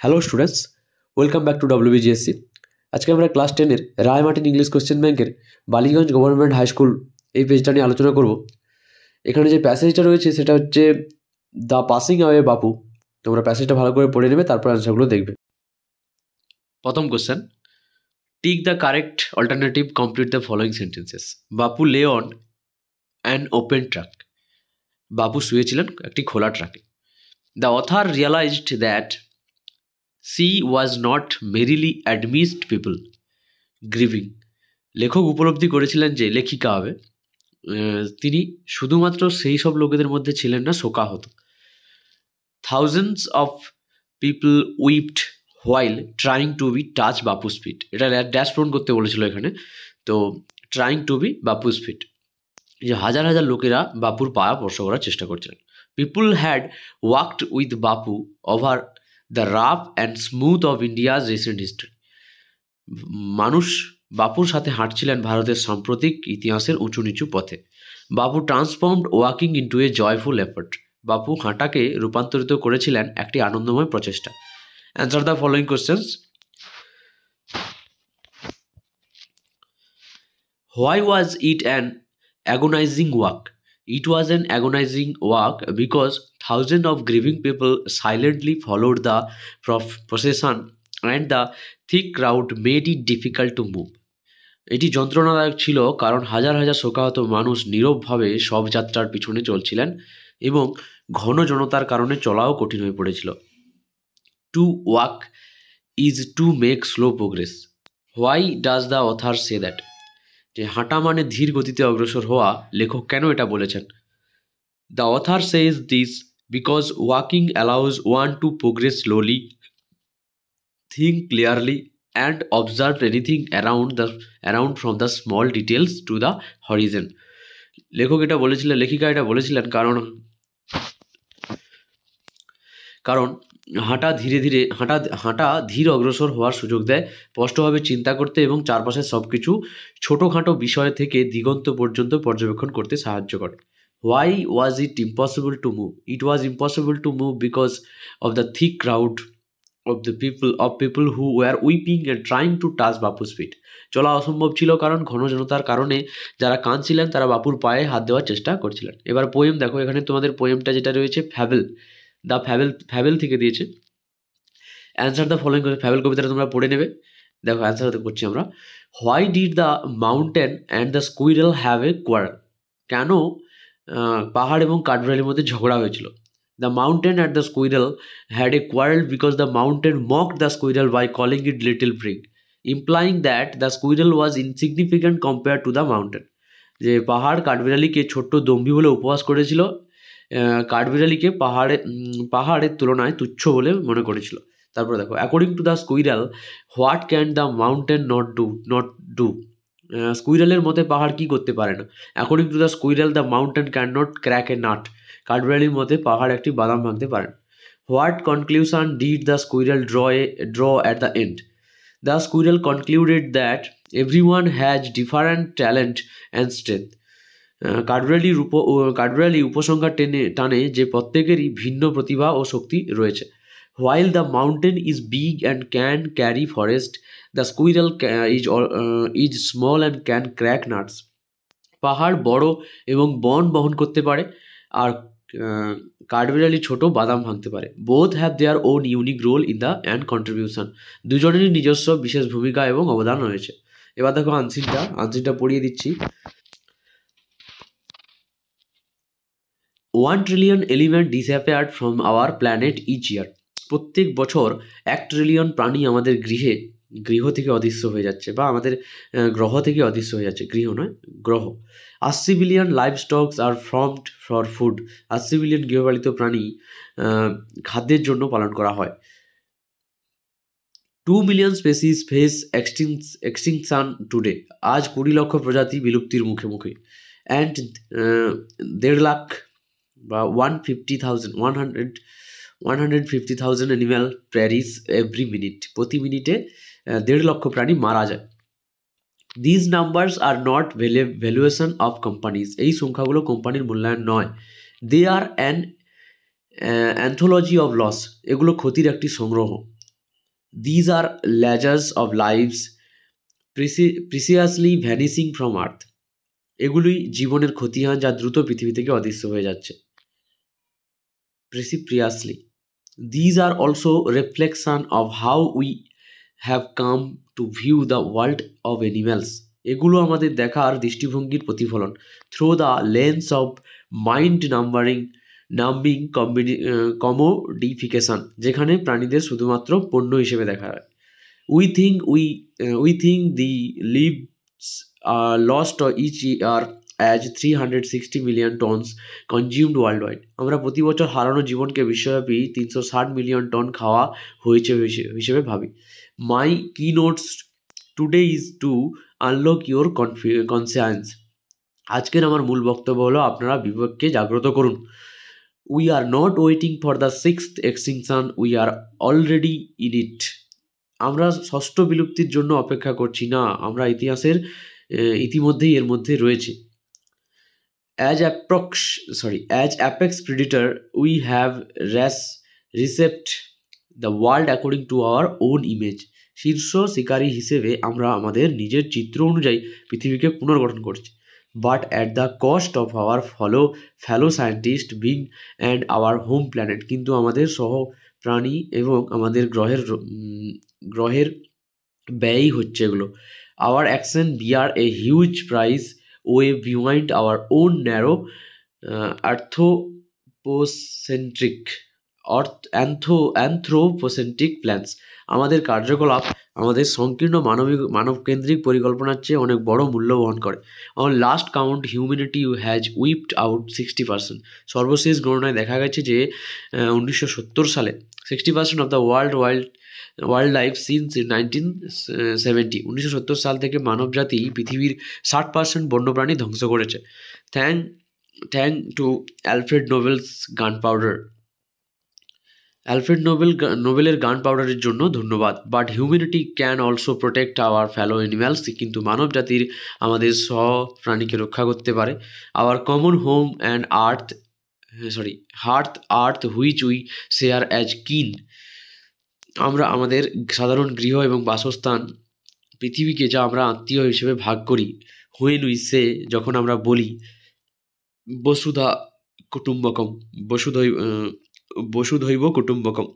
Hello students, welcome back to WBGSC। আজকে আমরা class 10-এর রায় Martin English question ব্যাংকের Ballygunge government high school এই পেজটা নিয়ে আলোচনা করব। এখানে যে প্যাসেজটা রয়েছে সেটা হচ্ছে দ্য পাসিং অ্যাওয়ে বাপু। তোমরা প্যাসেজটা ভালো করে পড়ে নেবে, তারপর অ্যান্সারগুলো দেখবে। প্রথম question, tick the correct alternative, complete the following sentences. Bapu lay on an open truck. বাপু শুয়েছিলেন একটি খোলা ট্রাকে। The author realised that she was not merely amidst people grieving. লেখক উপলব্ধি করেছিলেন যে লেখিকা হবে তিনি শুধুমাত্র সেই সব লোকেদের মধ্যে ছিলেন না, শোকাহত। Thousands of people wept while trying to be touch Bapu's feet. এটা ড্যাশ পূরণ করতে বলেছিল এখানে, তো trying to be Bapu's feet, যে হাজার হাজার লোকেরা বাপুর পা স্পর্শ করার চেষ্টা করছিলেন। পিপুল had walked with Bapu over the rough and smooth of India's recent history. মানুষ বাপুর সাথে হাঁটছিলেন ভারতের সাম্প্রতিক ইতিহাসের উঁচু নিচু পথে। বাপু transformed walking into a joyful effort. বাপু হাঁটাকে রূপান্তরিত করেছিলেন একটি আনন্দময় প্রচেষ্টা। Answer the following questions. Why was it an agonizing walk? It was an agonizing walk because thousands of grieving people silently followed the procession and the thick crowd made it difficult to move. এটি যন্ত্রণাদায়ক ছিল কারণ হাজার হাজার শোকাহত মানুষ নীরবভাবে শবযাত্রার পিছনে চলছিলেন এবং ঘন জনতার কারণে চলাও কঠিন হয়ে পড়েছিল। To walk is to make slow progress. Why does the author say that? যে হাঁটা মানে ধীর গতিতে অগ্রসর হওয়া, লেখক কেন এটা বলেছেন? The author Sage this because walking allows one to progress slowly, think clearly and observe anything around from the small details to the Harijan. লেখিকা এটা বলেছিলেন কারণ হাঁটা ধীর অগ্রসর হওয়ার সুযোগ দেয়, স্পষ্টভাবে চিন্তা করতে এবং চারপাশের সব কিছু ছোটোখাটো বিষয় থেকে দিগন্ত পর্যন্ত পর্যবেক্ষণ করতে সাহায্য করে। Why was it impossible to move? It was impossible to move because of the thick crowd of people who were weeping and trying to touch Bapu's feet. চলা অসম্ভব ছিল কারণ ঘন জনতার কারণে যারা কাঁদছিলেন তারা বাপুর পায়ে হাত দেওয়ার চেষ্টা করছিলেন। এবার পোয়েম দেখো, এখানে তোমাদের পোয়েমটা যেটা রয়েছে ফ্যাবেল, দ্য ফ্যাবেল থেকে দিয়েছে। Answer the following. ফ্যাবেল কবিতাটা তোমরা পড়ে নেবে। দেখো অ্যান্সার করছি আমরা। Why did the mountain and the squirrel have a quarrel? কেন পাহাড় এবং কাঠবিড়ালির মধ্যে ঝগড়া হয়েছিল? The mountain and the squirrel had a quarrel because the mountain mocked the squirrel by calling it little prig, implying that the squirrel was insignificant compared to the mountain. যে পাহাড় কাঠবিড়ালিকে ছোট্ট দম্ভি বলে উপহাস করেছিল, কাঠবিড়ালিকে পাহাড়ের তুলনায় তুচ্ছ বলে মনে করেছিল। তারপরে দেখো, according to the squirrel what can the mountain not do? স্কুইরালের মতে পাহাড় কি করতে পারে না? According to the squirrel the mountain can not crack a nut. কাঠবিড়ালির মতে পাহাড় একটি বাদাম ভাঙতে পারে না। What conclusion did the squirrel draw at the end? The squirrel concluded that everyone has different talent and strength. কাঠবিড়ালি উপসংহার টানে যে প্রত্যেকেরই ভিন্ন প্রতিভা ও শক্তি রয়েছে। While the mountain is big and can carry forest, the squirrel is small and can crack nuts. পাহাড় বড় এবং বন বহন করতে পারে, আর কাঠবিড়ালি ছোট বাদাম ভাঙতে পারে। Both have their own unique role in the and contribution. দুজনেরই নিজস্ব বিশেষ ভূমিকা এবং অবদান রয়েছে। এবার দেখো আনসিনটা পড়িয়ে দিচ্ছি। 1 trillion element disappeared from our planet each year. প্রত্যেক বছর 1 ট্রিলিয়ন প্রাণী আমাদের গৃহ থেকে অদৃশ্য হয়ে যাচ্ছে, বা আমাদের গ্রহ থেকে অদৃশ্য হয়ে যাচ্ছে, গৃহ নয় গ্রহ। 80 billion live stocks are formed for food. 80 billion গৃহপালিত প্রাণী খাদ্যের জন্য পালন করা হয়। 2 million species face extinction today. আজ 20 লক্ষ প্রজাতি বিলুপ্তির মুখে। অ্যান্ড 1.5 লাখ বা 150,000 অ্যানিম্যাল প্যারিস এভরি মিনিট। প্রতি মিনিটে 1.5 লক্ষ প্রাণী মারা যায়। These numbers are not valuation of companies. এই সংখ্যাগুলো কোম্পানির মূল্যায়ন নয়। দে আর অ্যান অ্যান্থোলজি অফ লস। এগুলো ক্ষতির একটি সংগ্রহ। These are ledgers of lives preciously vanishing from earth. এগুলি জীবনের খতিয়ান যা দ্রুত পৃথিবী থেকে অদৃশ্য হয়ে যাচ্ছে। Precipitously. These are also reflection of how we have come to view the world of animals. এগুলো আমাদের দেখার দৃষ্টিভঙ্গির প্রতিফলন। Through the lens of mind numbing commodification, যেখানে প্রাণীদের শুধুমাত্র পণ্য হিসেবে দেখা হয়। We think the lives are lost each year as 360 million tons consumed worldwide. আমরা প্রতি বছর হারানো জীবনকে বিশ্বব্যাপী 360 মিলিয়ন টন খাওয়া হয়েছে হিসেবে ভাবি। My keynotes today is to unlock your conscience. আজকের আমার মূল বক্তব্য হলো আপনারা বিবেককে জাগ্রত করুন। We are not waiting for the sixth extinction, we are already in it. আমরা ষষ্ঠ বিলুপ্তির জন্য অপেক্ষা করছি না, আমরা ইতিমধ্যেই এর মধ্যে রয়েছে। As apex predator, we have reshaped the world according to our own image. শীর্ষ শিকারী হিসেবে আমরা আমাদের নিজের চিত্র অনুযায়ী পৃথিবীকে পুনর্গঠন করছি। But at the cost of our fellow scientist being and our home planet. কিন্তু আমাদের সহপ্রাণী এবং আমাদের গ্রহের ব্যয়ই হচ্ছে এগুলো। Our action bear a huge price way behind our own narrow anthropocentric plans. আমাদের কার্যকলাপ আমাদের সংকীর্ণ মানবকেন্দ্রিক পরিকল্পনার চেয়ে অনেক বড় মূল্য বহন করে। On last count, humanity has wiped out 60%. সর্বশেষ গণনায় দেখা গেছে যে 1970 সালে 60% of the wild life since 1970 1970 সাল থেকে মানবজাতি পৃথিবীর 60% বন্যপ্রাণী ধ্বংস করেছে। Thank to Alfred Nobel's gunpowder. Alfred নোবেলের গান পাউডারের জন্য ধন্যবাদ। But humanity can also protect our fellow animals. কিন্তু মানব জাতির আমাদের প্রাণীকে রক্ষা করতে পারে। Our common home and earth which we share as kin. আমরা আমাদের সাধারণ গৃহ এবং বাসস্থান পৃথিবীকে যা আমরা আত্মীয় হিসেবে ভাগ করি। হুয়েন উই সে, যখন আমরা বলি বসুধা কুটুম্বকম, বসুধৈব কুটুম্বকম।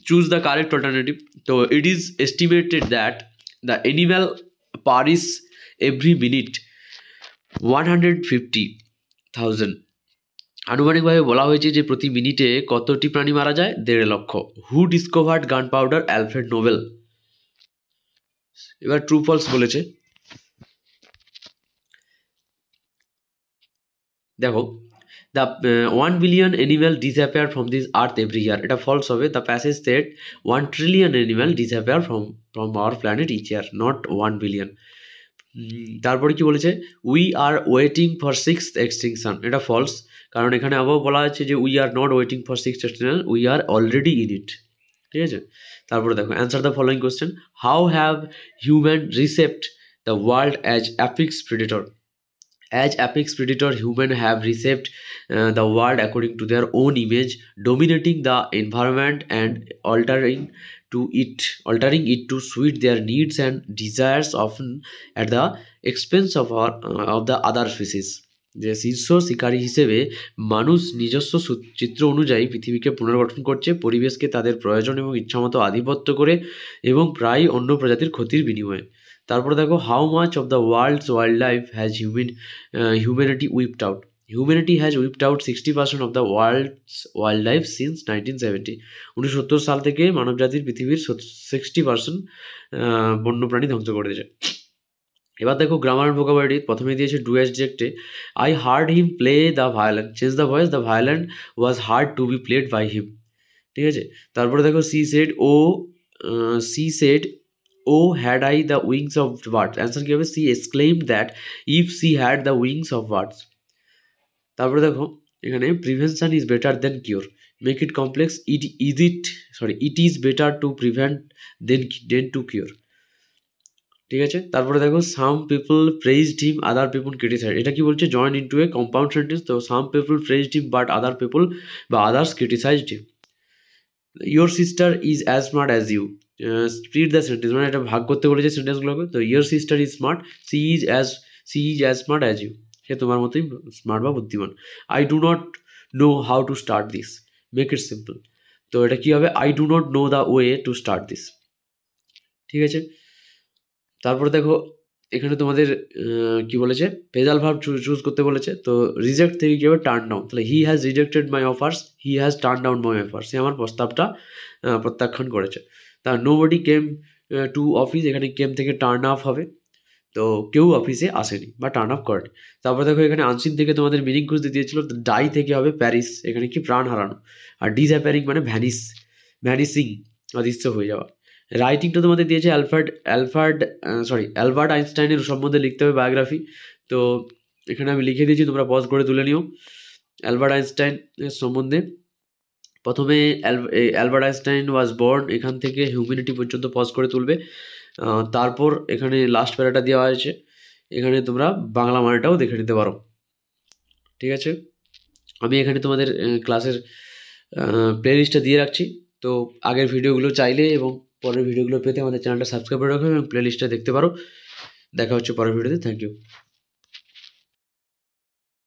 Choose the correct alternative. So it is estimated that the animal perish every minute 150,000. আনুমানিকভাবে বলা হয়েছে যে প্রতি মিনিটে কতটি প্রাণী মারা যায়? 1.5 লক্ষ। Who discovered gun powder? Alfred Nobel. এবার ট্রু ফলস বলেছে। দেখো, the 1 billion animal disappear from this earth every year. এটা ফলস হবে। The passage said 1 trillion animal disappear from our planet each year, not 1 billion. তারপরে কি বলেছে? We are waiting for sixth extinction. এটা false, কারণ এখানে আবার বলা আছে যে we are not waiting for sixth extinction, we are already in it. ঠিক আছে। তারপরে দেখো, answer the following question. How have human reshaped the world as apex predator? As apex predator, humans have reshaped the world according to their own image, dominating the environment and altering it to suit their needs and desires, often at the expense of the other species. যে শীর্ষ শিকারী হিসেবে মানুষ নিজস্ব চিত্র অনুযায়ী পৃথিবীকে পুনর্গঠন করছে, পরিবেশকে তাদের প্রয়োজন এবং ইচ্ছামতো আধিপত্য করে, এবং প্রায় অন্য প্রজাতির ক্ষতির বিনিময়ে। তারপরে দেখো, how much of the world's wild life has humanity wiped out? Humanity has wiped out 60% of the world's wild life since 1970। 1970 সাল থেকে মানবজাতির পৃথিবীর 60% বন্যপ্রাণী ধ্বংস করে দিয়েছে। এবার দেখো, গ্রামার অ্যান্ড ভোকাবুলারি প্রথমে দিয়েছে ডু অ্যাডজেক্টে। I heard him play the violin, change the voice, the violin was heard to be played by him. ঠিক আছে। তারপরে দেখো, she said oh had I the wings of birds. Answer কী হবে? She exclaimed that if she had the wings of birds. তারপরে দেখো, এখানে prevention is better than cure. Make it complex, it is better to prevent than to cure. ঠিক আছে। তারপরে দেখো, some people praised him, other people criticise. এটা কি বলছে? Join into a compound sentence. তো some people praised him but other people বা others criticised him. Your sister is as smart as you, split the sentence, মানে এটা ভাগ করতে বলেছে সেন্টেন্সগুলোকে। তো your sister is smart, she is as smart as you, সে তোমার মতোই স্মার্ট বা বুদ্ধিমান। I do not know how to start this, make it simple. তো এটা কী হবে, I do not know the way to start this. ঠিক আছে, তারপরে দেখো এখানে তোমাদের কি বলেছে, ফেজাল ভার্ব চুজ করতে বলেছে। তো রিজেক্ট থেকে কী হবে, টার্ন ডাউন। তাহলে he has rejected my offers, he has turn down my offers, সে আমার প্রস্তাবটা প্রত্যাখ্যান করেছে। তা nobody came to office, এখানে কেম থেকে টার্ন আপ হবে। তো কেউ অফিসে আসেনি বা টার্ন আপ করেনি। তারপর দেখো এখানে আনসিন থেকে তোমাদের মিনিং খুঁজতে দিয়েছিল, তো ডাই থেকে হবে প্যারিস, এখানে কি প্রাণ হারানো। আর ডিসঅ্যাপিয়ারিং মানে ভ্যানিসিং, অদৃশ্য হয়ে যাওয়া। রাইটিংটা তোমাদের দিয়েছে অ্যালবার্ট আইনস্টাইনের সম্বন্ধে লিখতে হবে বায়োগ্রাফি। তো এখানে আমি লিখে দিয়েছি, তোমরা পজ করে তুলে নিও। অ্যালবার্ট আইনস্টাইনের সম্বন্ধে প্রথমে অ্যালবার্ট আইনস্টাইন ওয়াজ বর্ন, এখান থেকে হিউম্যানিটি পর্যন্ত পজ করে তুলবে। তারপর এখানে লাস্ট প্যারাটা দেওয়া হয়েছে, এখানে তোমরা বাংলা মানেটাও দেখে নিতে পারো। ঠিক আছে, আমি এখানে তোমাদের ক্লাসের প্লেলিস্টটা দিয়ে রাখছি। তো আগের ভিডিওগুলো চাইলে এবং পরের ভিডিওগুলো পেতে আমাদের চ্যানেলটা সাবস্ক্রাইব করে রাখো এবং প্লেলিস্টটা দেখতে পারো। দেখা হচ্ছে পরের ভিডিওতে। Thank you.